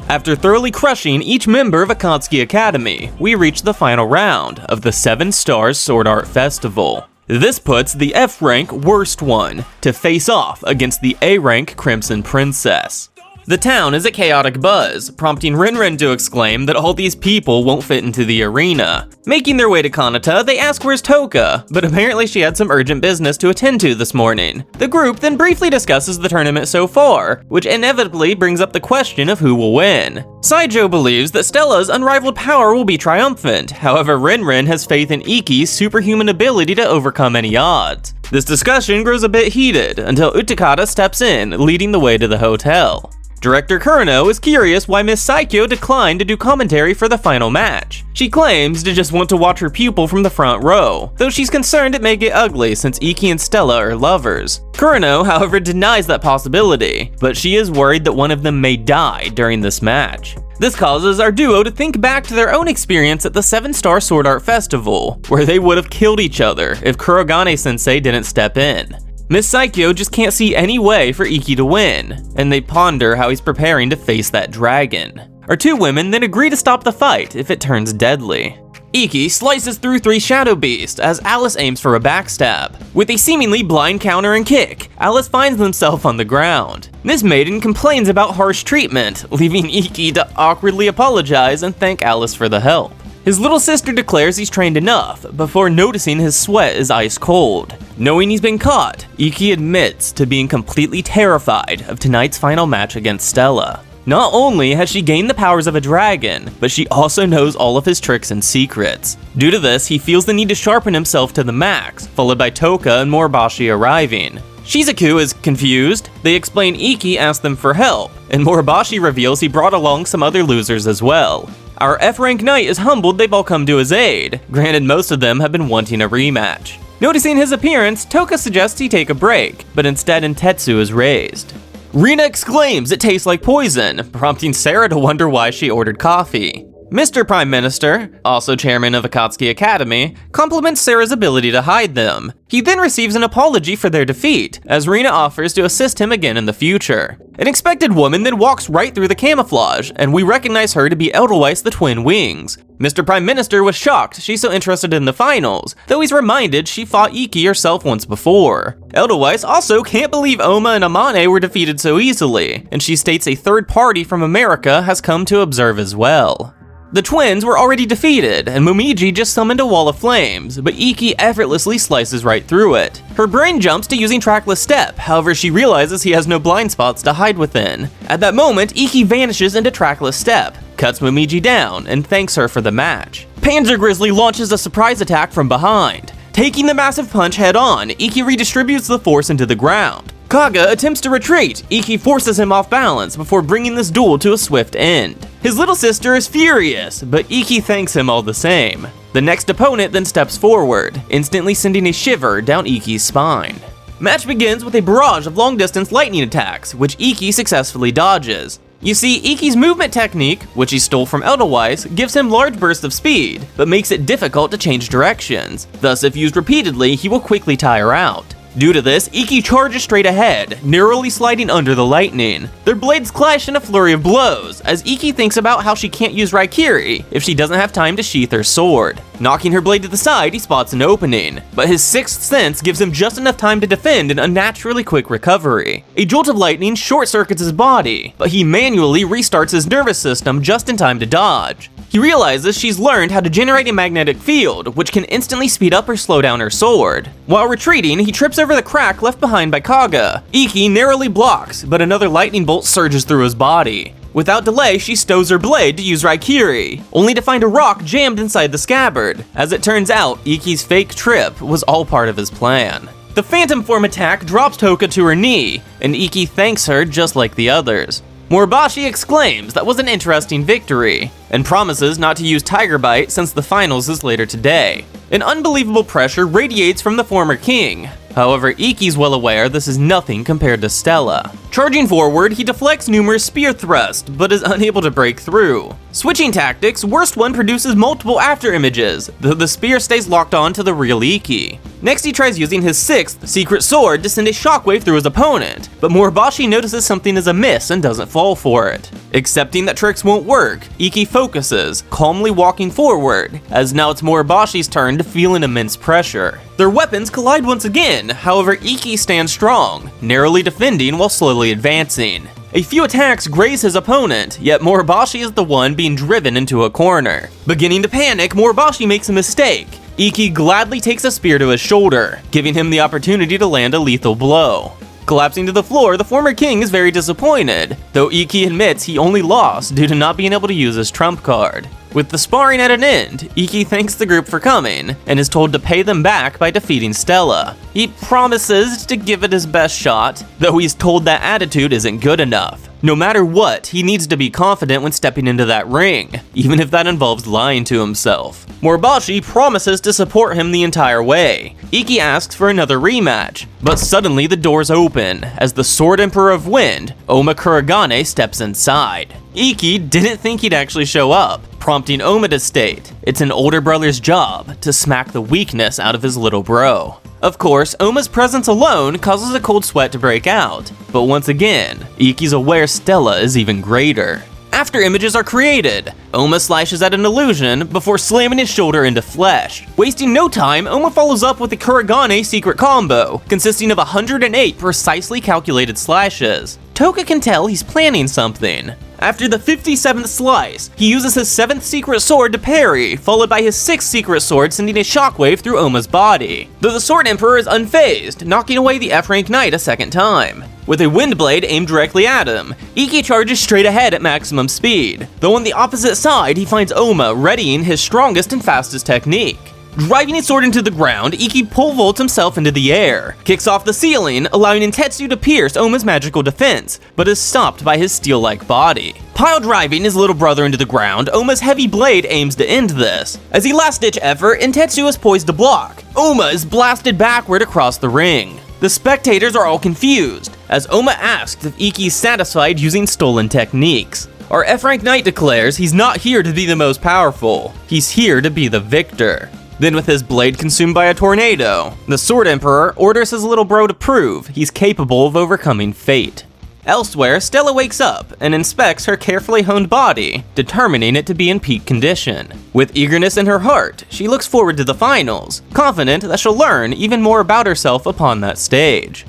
After thoroughly crushing each member of Akatsuki Academy, we reach the final round of the 7 Stars Sword Art Festival. This puts the F rank Worst One to face off against the A rank Crimson Princess. The town is a chaotic buzz, prompting Rinrin to exclaim that all these people won't fit into the arena. Making their way to Kanata, they ask where's Toka, but apparently she had some urgent business to attend to this morning. The group then briefly discusses the tournament so far, which inevitably brings up the question of who will win. Saijo believes that Stella's unrivaled power will be triumphant, however Rinrin has faith in Iki's superhuman ability to overcome any odds. This discussion grows a bit heated until Utakata steps in, leading the way to the hotel. Director Kurano is curious why Miss Saikyo declined to do commentary for the final match. She claims to just want to watch her pupil from the front row, though she's concerned it may get ugly since Iki and Stella are lovers. Kurano, however, denies that possibility, but she is worried that one of them may die during this match. This causes our duo to think back to their own experience at the 7-Star Sword Art Festival, where they would have killed each other if Kurogane-sensei didn't step in. Miss Saikyo just can't see any way for Iki to win, and they ponder how he's preparing to face that dragon. Our 2 women then agree to stop the fight if it turns deadly. Iki slices through 3 Shadow Beasts as Alice aims for a backstab. With a seemingly blind counter and kick, Alice finds himself on the ground. This maiden complains about harsh treatment, leaving Iki to awkwardly apologize and thank Alice for the help. His little sister declares he's trained enough, before noticing his sweat is ice cold. Knowing he's been caught, Iki admits to being completely terrified of tonight's final match against Stella. Not only has she gained the powers of a dragon, but she also knows all of his tricks and secrets. Due to this, he feels the need to sharpen himself to the max, followed by Toka and Moribashi arriving. Shizuku is confused. They explain Iki asked them for help, and Moribashi reveals he brought along some other losers as well. Our F-rank knight is humbled they've all come to his aid, granted most of them have been wanting a rematch. Noticing his appearance, Toka suggests he take a break, but instead Intetsu is raised. Rina exclaims it tastes like poison, prompting Sarah to wonder why she ordered coffee. Mr. Prime Minister, also chairman of Akatsuki Academy, compliments Sarah's ability to hide them. He then receives an apology for their defeat, as Rina offers to assist him again in the future. An expected woman then walks right through the camouflage, and we recognize her to be Edelweiss the Twin Wings. Mr. Prime Minister was shocked she's so interested in the finals, though he's reminded she fought Iki herself once before. Edelweiss also can't believe Oma and Amane were defeated so easily, and she states a third party from America has come to observe as well. The twins were already defeated, and Momiji just summoned a wall of flames, but Iki effortlessly slices right through it. Her brain jumps to using Trackless Step, however she realizes he has no blind spots to hide within. At that moment, Iki vanishes into Trackless Step, cuts Momiji down, and thanks her for the match. Panzer Grizzly launches a surprise attack from behind. Taking the massive punch head on, Iki redistributes the force into the ground. Kaga attempts to retreat. Iki forces him off balance before bringing this duel to a swift end. His little sister is furious, but Iki thanks him all the same. The next opponent then steps forward, instantly sending a shiver down Iki's spine. Match begins with a barrage of long-distance lightning attacks, which Iki successfully dodges. You see, Iki's movement technique, which he stole from Edelweiss, gives him large bursts of speed, but makes it difficult to change directions. Thus, if used repeatedly, he will quickly tire out. Due to this, Iki charges straight ahead, narrowly sliding under the lightning. Their blades clash in a flurry of blows, as Iki thinks about how she can't use Raikiri if she doesn't have time to sheath her sword. Knocking her blade to the side, he spots an opening, but his sixth sense gives him just enough time to defend an unnaturally quick recovery. A jolt of lightning short-circuits his body, but he manually restarts his nervous system just in time to dodge. He realizes she's learned how to generate a magnetic field, which can instantly speed up or slow down her sword. While retreating, he trips over the crack left behind by Kaga. Iki narrowly blocks, but another lightning bolt surges through his body. Without delay, she stows her blade to use Raikiri, only to find a rock jammed inside the scabbard. As it turns out, Iki's fake trip was all part of his plan. The Phantom Form attack drops Toka to her knee, and Iki thanks her just like the others. Moribashi exclaims that was an interesting victory, and promises not to use Tiger Bite since the finals is later today. An unbelievable pressure radiates from the former king. However, Ikki's well aware this is nothing compared to Stella. Charging forward, he deflects numerous spear thrusts, but is unable to break through. Switching tactics, Worst One produces multiple after images, though the spear stays locked on to the real Ikki. Next, he tries using his 6th secret sword to send a shockwave through his opponent, but Moribashi notices something is amiss and doesn't fall for it. Accepting that tricks won't work, Ikki focuses, calmly walking forward, as now it's Moribashi's turn to feel an immense pressure. Their weapons collide once again, however Ikki stands strong, narrowly defending while slowly advancing. A few attacks graze his opponent, yet Moribashi is the one being driven into a corner. Beginning to panic, Moribashi makes a mistake. Ikki gladly takes a spear to his shoulder, giving him the opportunity to land a lethal blow. Collapsing to the floor, the former king is very disappointed, though Ikki admits he only lost due to not being able to use his trump card. With the sparring at an end, Ikki thanks the group for coming, and is told to pay them back by defeating Stella. He promises to give it his best shot, though he's told that attitude isn't good enough. No matter what, he needs to be confident when stepping into that ring, even if that involves lying to himself. Moribashi promises to support him the entire way. Ikki asks for another rematch, but suddenly the doors open, as the Sword Emperor of Wind, Oma Kuragane, steps inside. Ikki didn't think he'd actually show up, prompting Oma to state it's an older brother's job to smack the weakness out of his little bro. Of course, Oma's presence alone causes a cold sweat to break out, but once again, Ikki's aware Stella is even greater. After images are created, Oma slashes at an illusion before slamming his shoulder into flesh. Wasting no time, Oma follows up with the Kuragane secret combo, consisting of 108 precisely calculated slashes. Toka can tell he's planning something. After the 57th slice, he uses his 7th secret sword to parry, followed by his 6th secret sword sending a shockwave through Oma's body. Though the Sword Emperor is unfazed, knocking away the F-rank knight a second time. With a wind blade aimed directly at him, Ikki charges straight ahead at maximum speed, though on the opposite side he finds Oma readying his strongest and fastest technique. Driving his sword into the ground, Ikki pole vaults himself into the air, kicks off the ceiling, allowing Intetsu to pierce Oma's magical defense, but is stopped by his steel-like body. Pile driving his little brother into the ground, Oma's heavy blade aims to end this. As a last-ditch effort, Intetsu is poised to block. Oma is blasted backward across the ring. The spectators are all confused, as Oma asks if Ikki is satisfied using stolen techniques. Our F-rank knight declares he's not here to be the most powerful, he's here to be the victor. Then with his blade consumed by a tornado, the Sword Emperor orders his little bro to prove he's capable of overcoming fate. Elsewhere, Stella wakes up and inspects her carefully honed body, determining it to be in peak condition. With eagerness in her heart, she looks forward to the finals, confident that she'll learn even more about herself upon that stage.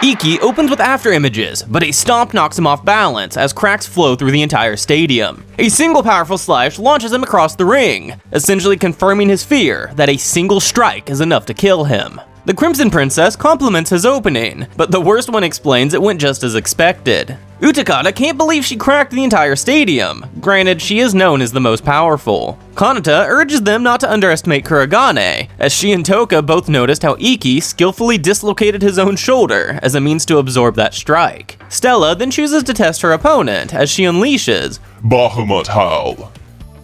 Ikki opens with after images, but a stomp knocks him off balance as cracks flow through the entire stadium. A single powerful slash launches him across the ring, essentially confirming his fear that a single strike is enough to kill him. The Crimson Princess compliments his opening, but the Worst One explains it went just as expected. Utakata can't believe she cracked the entire stadium. Granted, she is known as the most powerful. Kanata urges them not to underestimate Kuragane, as she and Toka both noticed how Ikki skillfully dislocated his own shoulder as a means to absorb that strike. Stella then chooses to test her opponent as she unleashes Bahamut Howl.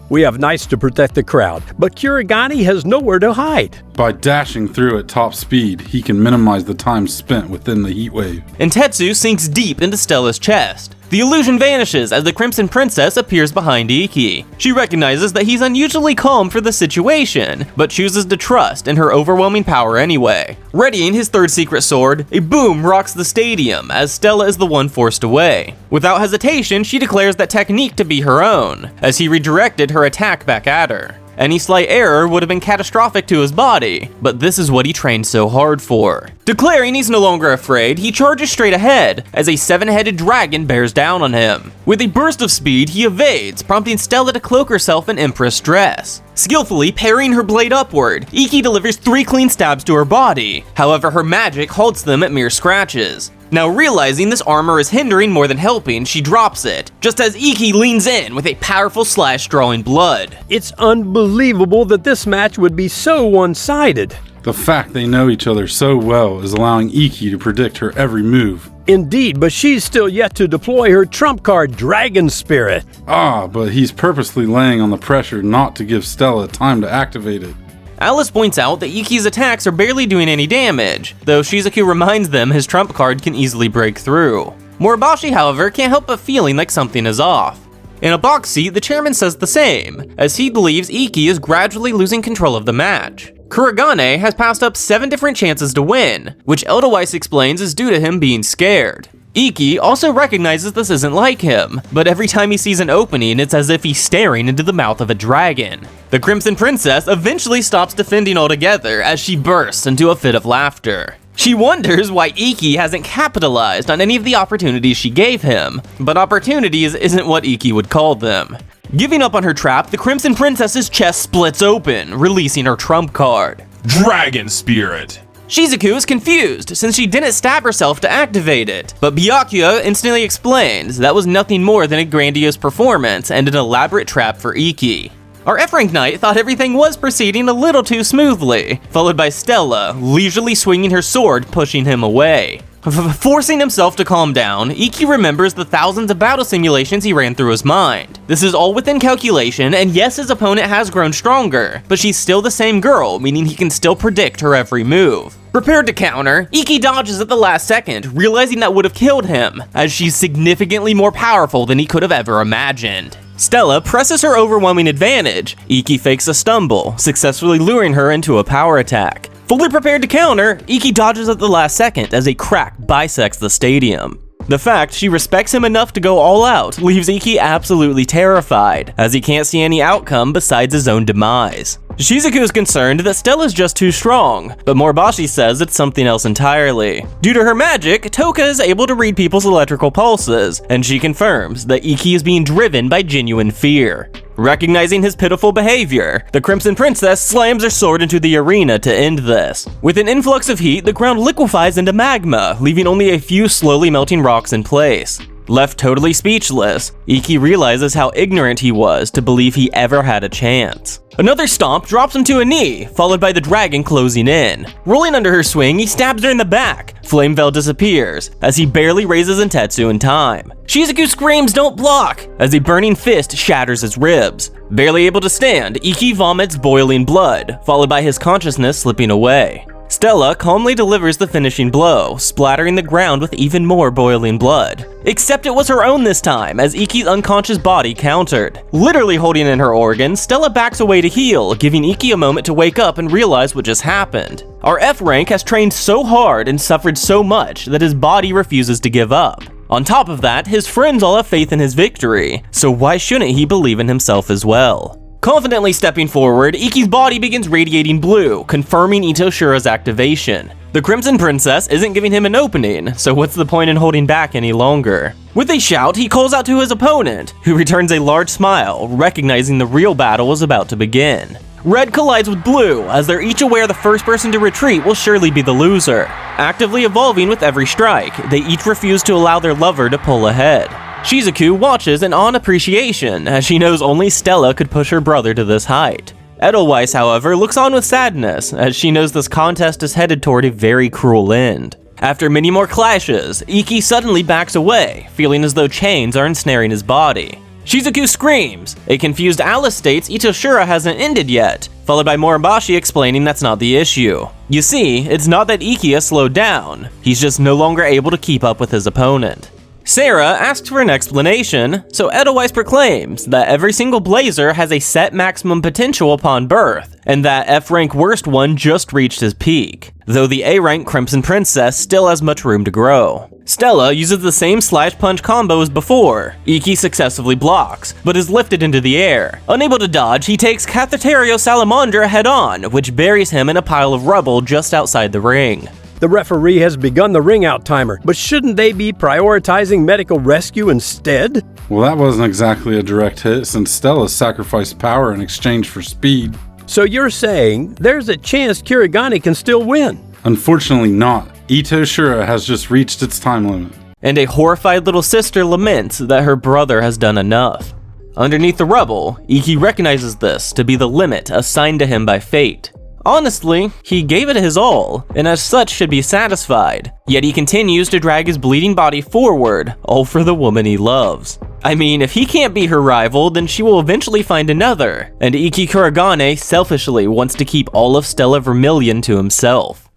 We have knights to protect the crowd, but Kuragane has nowhere to hide. By dashing through at top speed, he can minimize the time spent within the heat wave. Intetsu sinks deep into Stella's chest. The illusion vanishes as the Crimson Princess appears behind Ikki. She recognizes that he's unusually calm for the situation, but chooses to trust in her overwhelming power anyway. Readying his 3rd secret sword, a boom rocks the stadium as Stella is the one forced away. Without hesitation, she declares that technique to be her own, as he redirected her attack back at her. Any slight error would have been catastrophic to his body, but this is what he trained so hard for. Declaring he's no longer afraid, he charges straight ahead as a 7-headed dragon bears down on him. With a burst of speed, he evades, prompting Stella to cloak herself in Empress dress. Skillfully parrying her blade upward, Ikki delivers 3 clean stabs to her body. However, her magic halts them at mere scratches. Now realizing this armor is hindering more than helping, she drops it, just as Ikki leans in with a powerful slash drawing blood. It's unbelievable that this match would be so one-sided. The fact they know each other so well is allowing Ikki to predict her every move. Indeed, but she's still yet to deploy her trump card, Dragon Spirit. But he's purposely laying on the pressure not to give Stella time to activate it. Alice points out that Ikki's attacks are barely doing any damage, though Shizuku reminds them his trump card can easily break through. Moribashi, however, can't help but feeling like something is off. In a box seat, the chairman says the same, as he believes Ikki is gradually losing control of the match. Kurogane has passed up 7 different chances to win, which Edelweiss explains is due to him being scared. Ikki also recognizes this isn't like him, but every time he sees an opening, it's as if he's staring into the mouth of a dragon. The Crimson Princess eventually stops defending altogether as she bursts into a fit of laughter. She wonders why Ikki hasn't capitalized on any of the opportunities she gave him, but opportunities isn't what Ikki would call them. Giving up on her trap, the Crimson Princess's chest splits open, releasing her trump card. Dragon Spirit! Shizuku is confused since she didn't stab herself to activate it, but Byakuya instantly explains that was nothing more than a grandiose performance and an elaborate trap for Ikki. Our F-Rank Knight thought everything was proceeding a little too smoothly, followed by Stella leisurely swinging her sword, pushing him away. Forcing himself to calm down, Ikki remembers the thousands of battle simulations he ran through his mind. This is all within calculation, and yes, his opponent has grown stronger, but she's still the same girl, meaning he can still predict her every move. Prepared to counter, Ikki dodges at the last second, realizing that would have killed him, as she's significantly more powerful than he could have ever imagined. Stella presses her overwhelming advantage. Ikki fakes a stumble, successfully luring her into a power attack. Fully prepared to counter, Ikki dodges at the last second as a crack bisects the stadium. The fact she respects him enough to go all out leaves Ikki absolutely terrified, as he can't see any outcome besides his own demise. Shizuku is concerned that Stella's just too strong, but Moribashi says it's something else entirely. Due to her magic, Toka is able to read people's electrical pulses, and she confirms that Ikki is being driven by genuine fear. Recognizing his pitiful behavior, the Crimson Princess slams her sword into the arena to end this. With an influx of heat, the ground liquefies into magma, leaving only a few slowly melting rocks in place. Left totally speechless, Ikki realizes how ignorant he was to believe he ever had a chance. Another stomp drops him to a knee, followed by the dragon closing in. Rolling under her swing, he stabs her in the back. Flame Veil disappears, as he barely raises Entetsu in time. Shizuku screams, "Don't block!" as a burning fist shatters his ribs. Barely able to stand, Ikki vomits boiling blood, followed by his consciousness slipping away. Stella calmly delivers the finishing blow, splattering the ground with even more boiling blood. Except it was her own this time, as Ikki's unconscious body countered. Literally holding in her organs, Stella backs away to heal, giving Ikki a moment to wake up and realize what just happened. Our F-Rank has trained so hard and suffered so much that his body refuses to give up. On top of that, his friends all have faith in his victory, so why shouldn't he believe in himself as well? Confidently stepping forward, Ikki's body begins radiating blue, confirming Itoshira's activation. The Crimson Princess isn't giving him an opening, so what's the point in holding back any longer? With a shout, he calls out to his opponent, who returns a large smile, recognizing the real battle is about to begin. Red collides with blue, as they're each aware the first person to retreat will surely be the loser. Actively evolving with every strike, they each refuse to allow their lover to pull ahead. Shizuku watches in awe and appreciation, as she knows only Stella could push her brother to this height. Edelweiss, however, looks on with sadness, as she knows this contest is headed toward a very cruel end. After many more clashes, Ikki suddenly backs away, feeling as though chains are ensnaring his body. Shizuku screams. A confused Alice states Itoshira hasn't ended yet, followed by Moribashi explaining that's not the issue. You see, it's not that Ikki has slowed down, he's just no longer able to keep up with his opponent. Sarah asks for an explanation, so Edelweiss proclaims that every single Blazer has a set maximum potential upon birth, and that F-Rank Worst One just reached his peak, though the A-Rank Crimson Princess still has much room to grow. Stella uses the same slash-punch combo as before. Ikki successfully blocks, but is lifted into the air. Unable to dodge, he takes Catheterio Salamandra head-on, which buries him in a pile of rubble just outside the ring. The referee has begun the ring-out timer, but shouldn't they be prioritizing medical rescue instead? Well, that wasn't exactly a direct hit, since Stella sacrificed power in exchange for speed. So you're saying there's a chance Kurogane can still win? Unfortunately not. Itoshira has just reached its time limit. And a horrified little sister laments that her brother has done enough. Underneath the rubble, Ikki recognizes this to be the limit assigned to him by fate. Honestly, he gave it his all, and as such should be satisfied, yet he continues to drag his bleeding body forward, all for the woman he loves. I mean, if he can't be her rival, then she will eventually find another, and Iki Kurogane selfishly wants to keep all of Stella Vermilion to himself.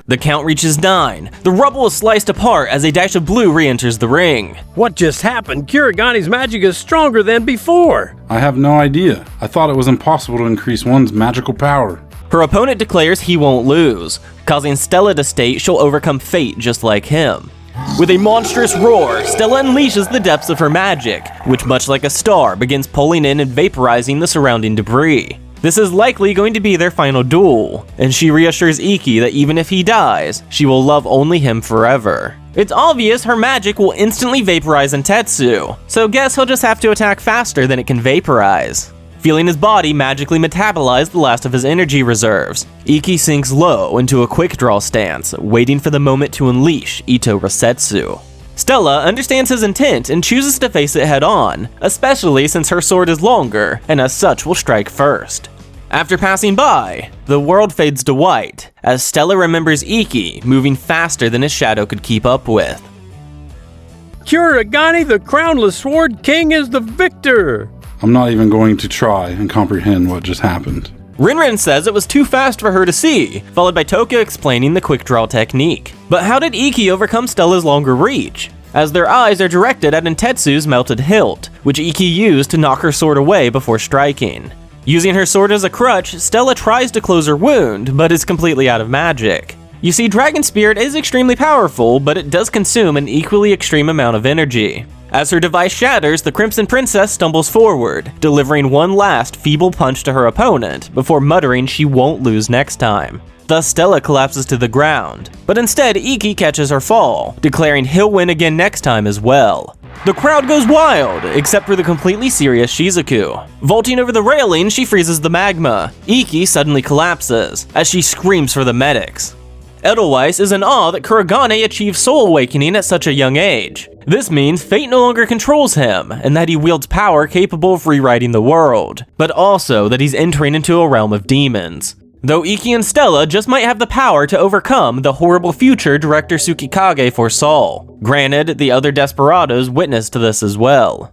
The count reaches 9. The rubble is sliced apart as a dash of blue re-enters the ring. What just happened? Kurogane's magic is stronger than before. I have no idea. I thought it was impossible to increase one's magical power. Her opponent declares he won't lose, causing Stella to state she'll overcome fate just like him. With a monstrous roar, Stella unleashes the depths of her magic, which much like a star begins pulling in and vaporizing the surrounding debris. This is likely going to be their final duel, and she reassures Iki that even if he dies, she will love only him forever. It's obvious her magic will instantly vaporize Tetsu, so guess he'll just have to attack faster than it can vaporize. Feeling his body magically metabolize the last of his energy reserves, Iki sinks low into a quick draw stance, waiting for the moment to unleash Ito Resetsu. Stella understands his intent and chooses to face it head on, especially since her sword is longer and as such will strike first. After passing by, the world fades to white as Stella remembers Iki moving faster than his shadow could keep up with. Kurogane, the crownless sword king, is the victor! I'm not even going to try and comprehend what just happened. Rinrin says it was too fast for her to see, followed by Tokyo explaining the quick draw technique. But how did Iki overcome Stella's longer reach? As their eyes are directed at Tetsu's melted hilt, which Iki used to knock her sword away before striking. Using her sword as a crutch, Stella tries to close her wound, but is completely out of magic. You see, Dragon Spirit is extremely powerful, but it does consume an equally extreme amount of energy. As her device shatters, the Crimson Princess stumbles forward, delivering one last feeble punch to her opponent before muttering she won't lose next time. Thus, Stella collapses to the ground, but instead Iki catches her fall, declaring he'll win again next time as well. The crowd goes wild, except for the completely serious Shizuku. Vaulting over the railing, she freezes the magma. Iki suddenly collapses, as she screams for the medics. Edelweiss is in awe that Kurogane achieved soul awakening at such a young age. This means fate no longer controls him, and that he wields power capable of rewriting the world, but also that he's entering into a realm of demons. Though Iki and Stella just might have the power to overcome the horrible future Director Tsukikage foresaw. Granted, the other desperados witnessed this as well.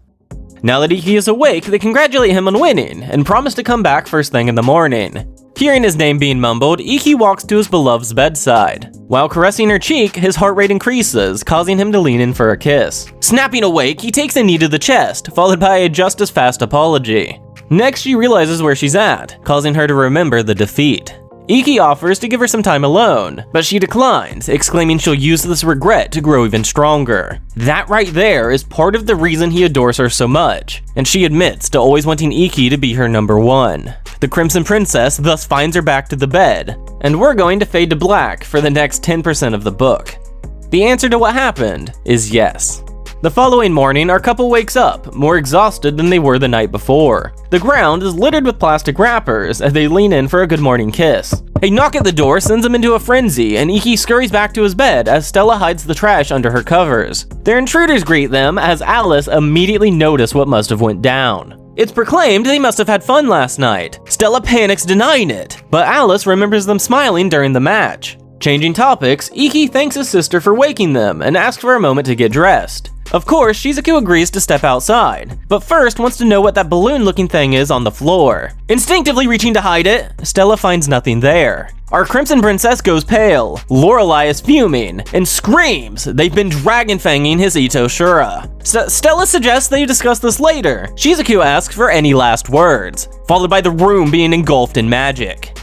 Now that Iki is awake, they congratulate him on winning, and promise to come back first thing in the morning. Hearing his name being mumbled, Iki walks to his beloved's bedside. While caressing her cheek, his heart rate increases, causing him to lean in for a kiss. Snapping awake, he takes a knee to the chest, followed by a just as fast apology. Next, she realizes where she's at, causing her to remember the defeat. Iki offers to give her some time alone, but she declines, exclaiming she'll use this regret to grow even stronger. That right there is part of the reason he adores her so much, and she admits to always wanting Iki to be her number one. The Crimson Princess thus finds her back to the bed, and we're going to fade to black for the next 10% of the book. The answer to what happened is yes. The following morning, our couple wakes up, more exhausted than they were the night before. The ground is littered with plastic wrappers as they lean in for a good morning kiss. A knock at the door sends him into a frenzy, and Iki scurries back to his bed as Stella hides the trash under her covers. Their intruders greet them as Alice immediately notices what must have went down. It's proclaimed they must have had fun last night. Stella panics, denying it, but Alice remembers them smiling during the match. Changing topics, Iki thanks his sister for waking them and asks for a moment to get dressed. Of course, Shizuku agrees to step outside, but first wants to know what that balloon-looking thing is on the floor. Instinctively reaching to hide it, Stella finds nothing there. Our Crimson Princess goes pale, Lorelei is fuming, and screams they've been dragon-fanging his Ito Shura. Stella suggests they discuss this later. Shizuku asks for any last words, followed by the room being engulfed in magic.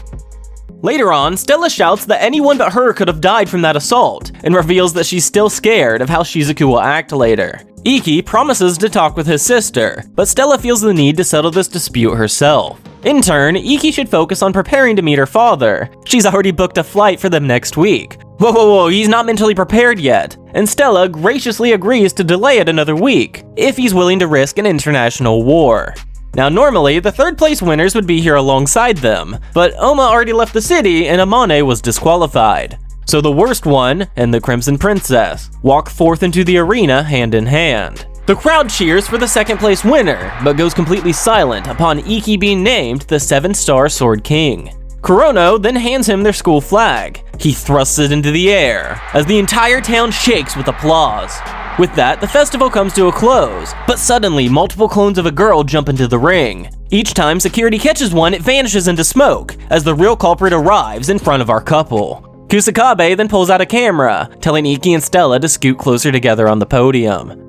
Later on, Stella shouts that anyone but her could have died from that assault, and reveals that she's still scared of how Shizuku will act later. Iki promises to talk with his sister, but Stella feels the need to settle this dispute herself. In turn, Iki should focus on preparing to meet her father. She's already booked a flight for them next week. Whoa, he's not mentally prepared yet, and Stella graciously agrees to delay it another week, if he's willing to risk an international war. Now normally, the third place winners would be here alongside them, but Oma already left the city and Amane was disqualified. So the worst one, and the Crimson Princess, walk forth into the arena hand in hand. The crowd cheers for the second place winner, but goes completely silent upon Iki being named the 7-star Sword King. Kurono then hands him their school flag. He thrusts it into the air, as the entire town shakes with applause. With that, the festival comes to a close, but suddenly multiple clones of a girl jump into the ring. Each time security catches one, it vanishes into smoke, as the real culprit arrives in front of our couple. Kusakabe then pulls out a camera, telling Iki and Stella to scoot closer together on the podium.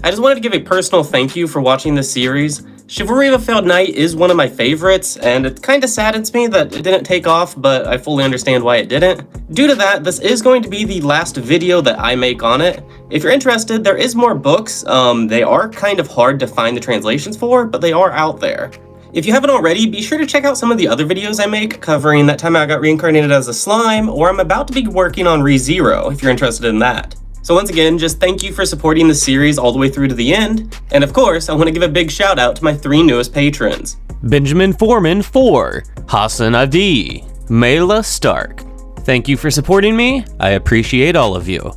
I just wanted to give a personal thank you for watching this series. Chivalry of a Failed Knight is one of my favorites, and it kinda saddens me that it didn't take off, but I fully understand why it didn't. Due to that, this is going to be the last video that I make on it. If you're interested, there is more books. They are kind of hard to find the translations for, but they are out there. If you haven't already, be sure to check out some of the other videos I make covering that time I got reincarnated as a slime, or I'm about to be working on ReZero if you're interested in that. So once again, just thank you for supporting the series all the way through to the end. And of course, I want to give a big shout out to my 3 newest patrons. Benjamin Foreman 4, Hassan Adi, Mayla Stark. Thank you for supporting me. I appreciate all of you.